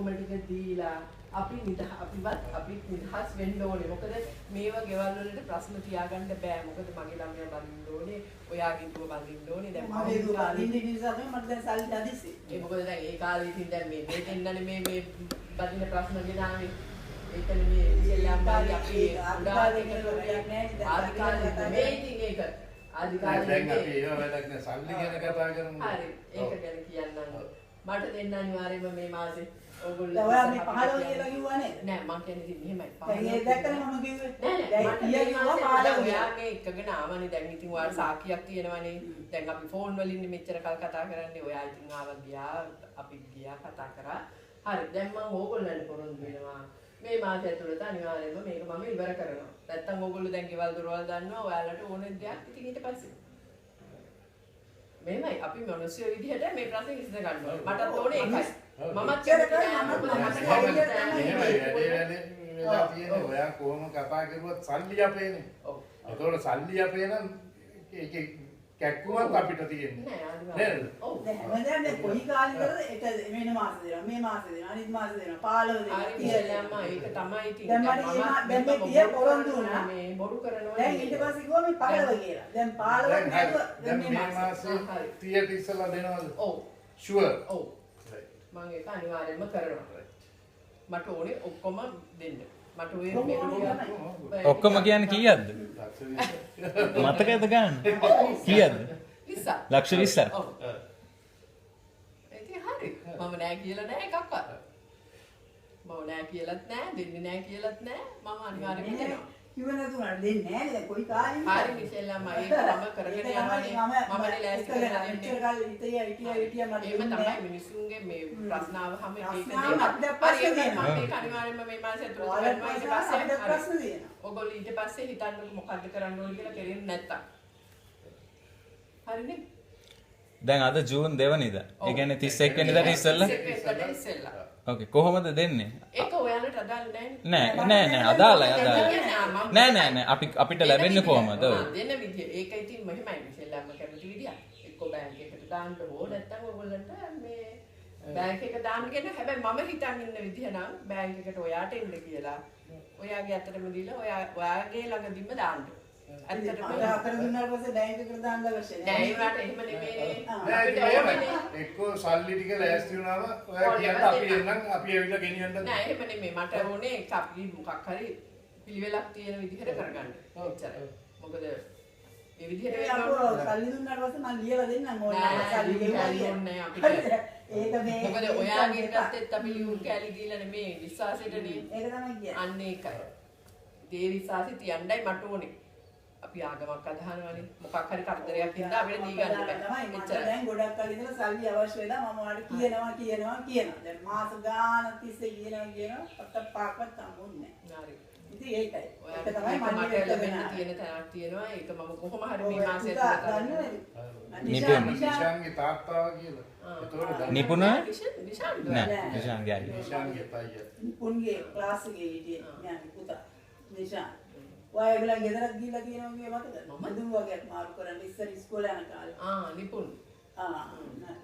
ඔක්කොම ටික දීලා අපි නිදහස් වෙන්න ඕනේ. මොකද මේව ගෙවල් වලට ප්‍රශ්න තියාගන්න බෑ. මොකද මගේ ළමයා බඳින්න ඕනේ, ඔයාගේ දුව බඳින්න ඕනේ. දැන් මගේ දුව බඳින්න නිසා තමයි මට දැන් සල්ලි හදිස්සේ. ඒ මොකද දැන් ඒ කාලේ ඉතින් දැන් මේ දෙන්නනේ මේ බඳින ප්‍රශ්න ගෙනාවේ. ඒකනේ මේ ඉස්සෙල්ලාම අපි ආදි කාලේ මේ ඉතින් ඒක ආදි කාලේ දැන් අපි ඒව වැඩක් නෑ සල්ලි ගැන කතා කරමු. හරි ඒක ගැන කියන්නම්. මට දෙන්න අනිවාර්යයෙන්ම මේ මාසේ ඔයගොල්ලෝ ඔයා මේ 15 කියලා කිව්වා නේද? නෑ මං කියන්නේ ඉතින් මෙහෙමයි. දැන් ඒක දැක්කම මම කිව්වේ. නෑ නෑ ඔයාගේ එකගෙන ආවනේ දැන් ඉතින් ඔයාලා සාක්කියක් තියෙනවනේ. දැන් අපි ෆෝන් වලින් මෙච්චර කල් කතා කරන්නේ. ඔයා ඉතින් ආවා ගියා අපි ගියා කතා කරා. හරි දැන් මම ඕගොල්ලන්ට පොරොන්දු වෙනවා. මේ මාසය ඇතුළත අනිවාර්යයෙන්ම මේක මම ඉවර කරනවා. නැත්තම් ඕගොල්ලෝ දැන් ගෙවල් දොරවල් දන්නවා ඔයාලට ඕන දෙයක් ඉතින් ඊට පස්සේ මේමයි අපි මිනිස්සු විදිහට මේ ප්‍රශ්නේ විසඳ ගන්න ඕනේ. මටත් ඕනේ ඒකයි. මමත් ඔයා කොහොම කතා කරුවත් සල්ලි අපේනේ. ඔව්. ඒතකොට සල්ලි අපේ නම් ඒකේ කැක්කුමක් අපිට තියෙන්නේ. නේද? ඔව්. දැන් මේ කොයි කාලේ කරද එක මේ මාස දෙනවා මේ මාස දෙනවා අනිත් මාස දෙනවා 15 දෙනවා කියලා අම්මා ඒක තමයි ඉතින්. දැන් මේ තිය පොරොන්දු වුණා. මේ බොරු කරනවා. දැන් ඊට පස්සේ කිව්වා මේ 15 කියලා. දැන් 15 නේද? දැන් මේ මාසේ 30ට ඉස්සලා දෙනවද? ඔව්. ෂුවර්. ඔව්. මම ඒක අනිවාර්යයෙන්ම කරනවා. මට ඕනේ ඔක්කොම දෙන්න. මට ඔය ඔක්කොම කියන්නේ කීයක්ද? මතකද ගන්න? කීයක්ද? 20. ලක්ෂ 20ක්. ඔව්. ඉතින් හරි. මම නෑ කියලා නෑ එකක්වත්. මම නෑ කියලාත් නෑ, දෙන්නේ නෑ කියලාත් නෑ. මම අනිවාර්යයෙන්ම දෙනවා. කිව්ව නැතුණාට දෙන්නේ නෑ නේද? කොයි කාලේ හරි මිෂෙල් අම්මා ඒක මම කරගෙන යනවානේ. මමනේ ලෑස්ති කරලා දෙන්නේ. මෙච්චර කාලේ හිටියා මට එහෙම තමයි මිනිස්සුන්ගේ මේ ප්‍රශ්න ආවම ඒක දෙන්න. මේක අනිවාර්යයෙන්ම මේ මාසෙ ඇතුළත කරනවා. ඊට පස්සේ ප්‍රශ්න දෙනවා. ඔයගොල්ලෝ ඊට පස්සේ හිතන්න මොකද්ද කරන්න ඕනේ කියලා කෙරෙන්නේ නැත්තම්. හරිනේ? දැන් අද ජූන් 2 වෙනිදා. ඒ කියන්නේ 31 වෙනිදාට ඉස්සෙල්ලා. ඕකේ කොහොමද දෙන්නේ? ඒක ඔයාලට අදාළ නැහැ නෑ අදාළයි. නෑ අපිට ලැබෙන්නේ කොහමද? දෙන්න විදිය. ඒක ඉතින් මෙහෙමයි මිෂෙල්ලාම කැමති විදිය. එක්ක බැංක් එකට දාන්න ඕන නැත්නම් ඔයගොල්ලන්ට මේ බැංක් එක දාන්න කියන හැබැයි මම හිතන් ඉන්න විදිය නම් බැංක් එකට ඔයාට එන්න කියලා. ඔයාගේ අතටම දීලා ඔයාගේ ළඟදින්ම දාන්න. ඇත්තටම අතට දුන්නාට පස්සේ බැංක් එකට දාන්න අවශ්‍ය නෑ. නෑ ඒකට එහෙම නෙමෙයි. එක්කෝ සල්ලි ටික ලෑස්ති වුණාම ඔයා කියන්න අපි එන්නම් අපි ඇවිල්ලා ගෙනියන්න. නෑ එහෙම නෙමෙයි. මට ඕනේ අපි මොකක් හරි පිළිවෙලක් තියෙන විදිහට කරගන්න. එච්චරයි. මොකද මේ විදිහට සල්ලි දුන්නාට පස්සේ මම ලියලා දෙන්නම් ඕනේ සල්ලි ඕනේ අපිට. ඒක මේ මොකද ඔයාගේ පැත්තෙත් අපි ලියුම් කැලි දීලා නෙමේ විශ්වාසෙටනේ. ඒක තමයි කියන්නේ. අන්න ඒකයි. ඒ විශ්වාසෙ තියන්නයි මට ඕනේ. අපි ආගමක් අදහනවනේ. මොකක් හරි කරදරයක් ඉඳලා අපිට දී ගන්න බෑ. එච්චරයි. දැන් ගොඩක් කල් ඉඳලා සල්ලි අවශ්‍ය වෙලා මම ඔයාලට කියනවා. දැන් මාස ගානක් තිස්සේ කියනවා පත්ත පාක්වත් හම්බුන්නේ නැහැ. හරි. ඉතින් ඒකයි. ඒක තමයි මට ලැබෙන්න තියෙන තැනක් තියෙනවා. ඒක මම කොහොම හරි මේ මාසෙත් නිෂාන්ගේ තාත්තා කියලා. ඒතකොට නිපුණ නෑ නිෂාන්ගේ අයියා. නිෂාන්ගේ අයියා. නිපුණගේ ක්ලාස් එකේ හිටියේ ඥානි පුතා. නිෂාන්. ඔයාලා ගෙදරක් ගිහිල්ලා තියෙනවා කියේ මතකද? මුදුන් වගේක් මාරු කරන්න ඉස්සර ඉස්කෝලේ යන කාලේ. නිපුණ. නෑ.